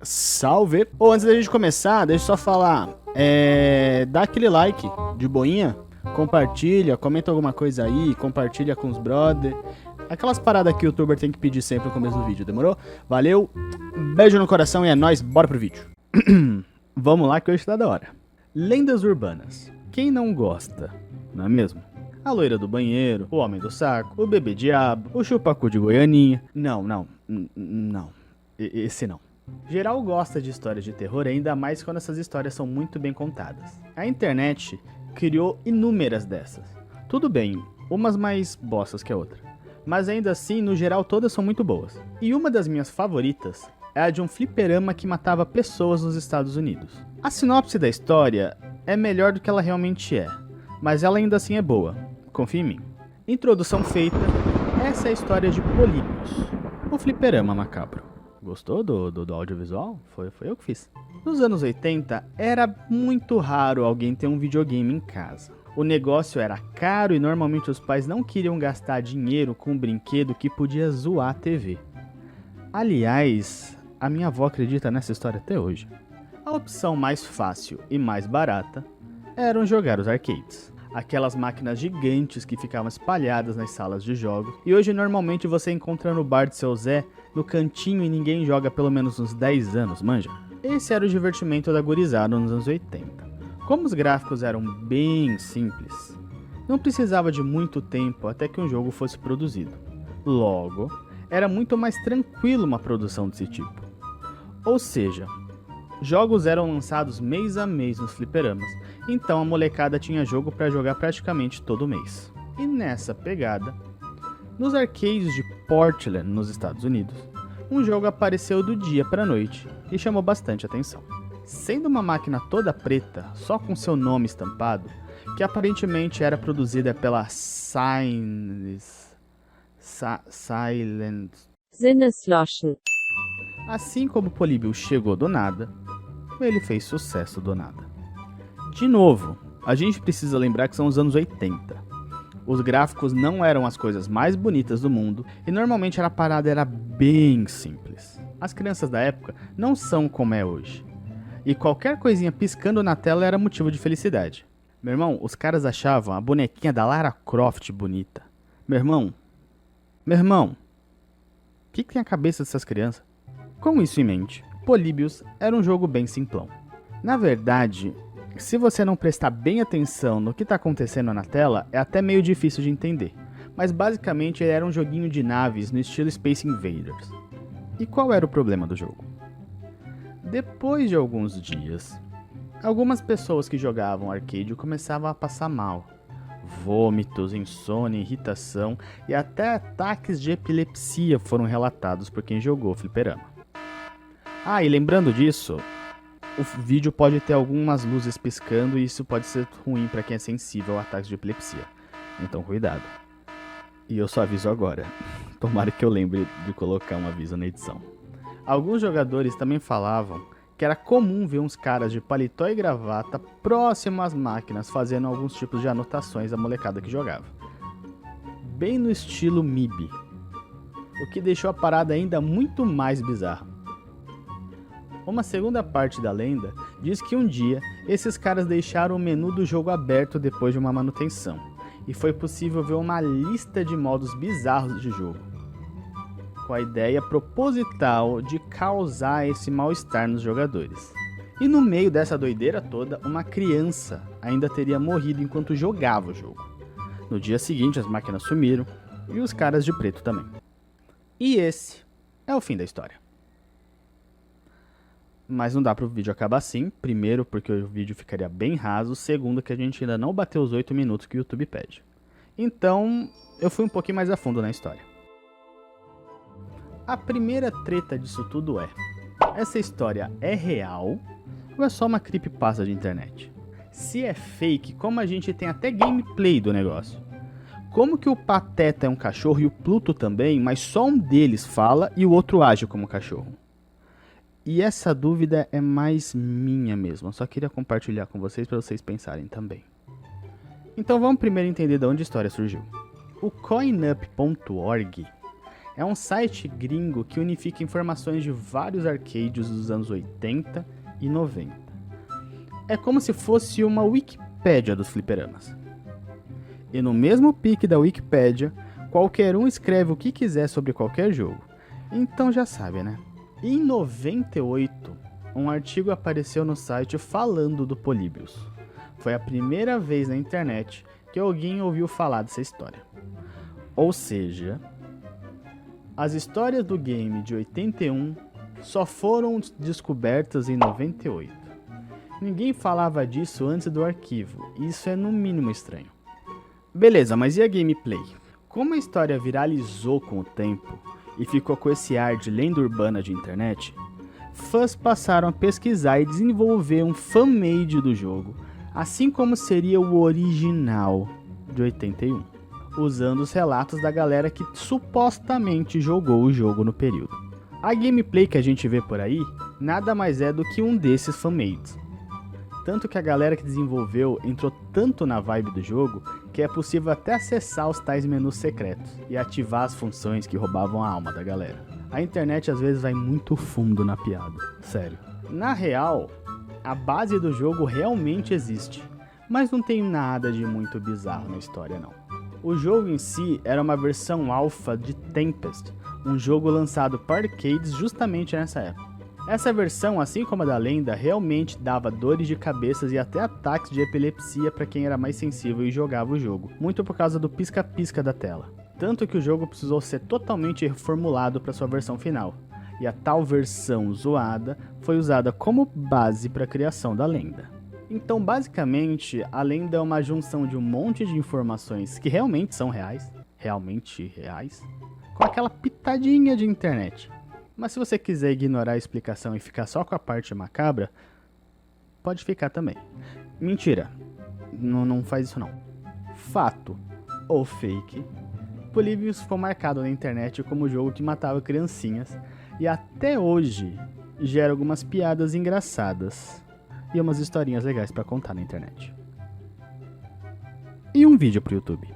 Salve! Antes da gente começar, deixa eu só falar. Dá aquele like de boinha, compartilha, comenta alguma coisa aí, compartilha com os brother. Aquelas paradas que o youtuber tem que pedir sempre no começo do vídeo, demorou? Valeu, beijo no coração e é nóis, bora pro vídeo. Vamos lá que hoje tá da hora. Lendas urbanas. Quem não gosta, não é mesmo? A loira do banheiro, o homem do saco, o bebê diabo, o chupacu de Goianinha. Não. Esse não. Geral gosta de histórias de terror, ainda mais quando essas histórias são muito bem contadas. A internet criou inúmeras dessas. Tudo bem, umas mais bostas que a outra. Mas ainda assim, no geral, todas são muito boas. E uma das minhas favoritas é a de um fliperama que matava pessoas nos Estados Unidos. A sinopse da história é melhor do que ela realmente é, mas ela ainda assim é boa. Confia em mim. Introdução feita, essa é a história de Políbios, o fliperama macabro. Gostou do audiovisual? Foi eu que fiz. Nos anos 80, era muito raro alguém ter um videogame em casa. O negócio era caro e normalmente os pais não queriam gastar dinheiro com um brinquedo que podia zoar a TV. Aliás, a minha avó acredita nessa história até hoje. A opção mais fácil e mais barata eram jogar os arcades. Aquelas máquinas gigantes que ficavam espalhadas nas salas de jogos. E hoje normalmente você encontra no bar de seu Zé, no cantinho, e ninguém joga há pelo menos uns 10 anos, manja? Esse era o divertimento da gurizada nos anos 80. Como os gráficos eram bem simples, não precisava de muito tempo até que um jogo fosse produzido. Logo, era muito mais tranquilo uma produção desse tipo. Ou seja, jogos eram lançados mês a mês nos fliperamas, então a molecada tinha jogo para jogar praticamente todo mês. E nessa pegada, nos arcades de Portland, nos Estados Unidos, um jogo apareceu do dia para a noite e chamou bastante atenção. Sendo uma máquina toda preta, só com seu nome estampado, que aparentemente era produzida pela Silent. Sinnesloschen. Assim como Políbios chegou do nada, ele fez sucesso do nada. De novo, a gente precisa lembrar que são os anos 80. Os gráficos não eram as coisas mais bonitas do mundo e normalmente a parada era bem simples. As crianças da época não são como é hoje. E qualquer coisinha piscando na tela era motivo de felicidade. Meu irmão, os caras achavam a bonequinha da Lara Croft bonita. Meu irmão, o que tem a cabeça dessas crianças? Com isso em mente, Políbios era um jogo bem simplão. Na verdade, se você não prestar bem atenção no que está acontecendo na tela, é até meio difícil de entender. Mas basicamente ele era um joguinho de naves no estilo Space Invaders. E qual era o problema do jogo? Depois de alguns dias, algumas pessoas que jogavam arcade começavam a passar mal. Vômitos, insônia, irritação e até ataques de epilepsia foram relatados por quem jogou fliperama. E lembrando disso, o vídeo pode ter algumas luzes piscando e isso pode ser ruim para quem é sensível a ataques de epilepsia. Então cuidado. E eu só aviso agora. Tomara que eu lembre de colocar um aviso na edição. Alguns jogadores também falavam que era comum ver uns caras de paletó e gravata próximo às máquinas fazendo alguns tipos de anotações à molecada que jogava. Bem no estilo MIB. O que deixou a parada ainda muito mais bizarra. Uma segunda parte da lenda diz que um dia esses caras deixaram o menu do jogo aberto depois de uma manutenção, e foi possível ver uma lista de modos bizarros de jogo, com a ideia proposital de causar esse mal-estar nos jogadores. E no meio dessa doideira toda, uma criança ainda teria morrido enquanto jogava o jogo. No dia seguinte as máquinas sumiram, e os caras de preto também. E esse é o fim da história. Mas não dá para o vídeo acabar assim. Primeiro, porque o vídeo ficaria bem raso. Segundo, que a gente ainda não bateu os 8 minutos que o YouTube pede. Então, eu fui um pouquinho mais a fundo na história. A primeira treta disso tudo é: essa história é real ou é só uma creepypasta de internet? Se é fake, como a gente tem até gameplay do negócio? Como que o Pateta é um cachorro e o Pluto também, mas só um deles fala e o outro age como cachorro? E essa dúvida é mais minha mesmo, eu só queria compartilhar com vocês para vocês pensarem também. Então vamos primeiro entender de onde a história surgiu. O coinup.org É um site gringo que unifica informações de vários arcades dos anos 80 e 90. É como se fosse uma Wikipédia dos fliperamas. E no mesmo pique da Wikipédia, qualquer um escreve o que quiser sobre qualquer jogo. Então já sabe, né? Em 98, um artigo apareceu no site falando do Polybius. Foi a primeira vez na internet que alguém ouviu falar dessa história. Ou seja, as histórias do game de 81 só foram descobertas em 98. Ninguém falava disso antes do arquivo, e isso é no mínimo estranho. Beleza, mas e a gameplay? Como a história viralizou com o tempo e ficou com esse ar de lenda urbana de internet, fãs passaram a pesquisar e desenvolver um fan-made do jogo, assim como seria o original de 81, usando os relatos da galera que supostamente jogou o jogo no período. A gameplay que a gente vê por aí nada mais é do que um desses fan-mades. Tanto que a galera que desenvolveu entrou tanto na vibe do jogo que é possível até acessar os tais menus secretos e ativar as funções que roubavam a alma da galera. A internet às vezes vai muito fundo na piada, sério. Na real, a base do jogo realmente existe, mas não tem nada de muito bizarro na história não. O jogo em si era uma versão alpha de Tempest, um jogo lançado para arcades justamente nessa época. Essa versão, assim como a da lenda, realmente dava dores de cabeça e até ataques de epilepsia para quem era mais sensível e jogava o jogo, muito por causa do pisca-pisca da tela. Tanto que o jogo precisou ser totalmente reformulado para sua versão final, e a tal versão zoada foi usada como base para a criação da lenda. Então, basicamente, a lenda é uma junção de um monte de informações que realmente são reais, com aquela pitadinha de internet. Mas se você quiser ignorar a explicação e ficar só com a parte macabra, pode ficar também. Mentira, não faz isso não. Fato ou fake, Polybius ficou marcado na internet como o jogo que matava criancinhas e até hoje gera algumas piadas engraçadas e umas historinhas legais pra contar na internet. E um vídeo pro YouTube.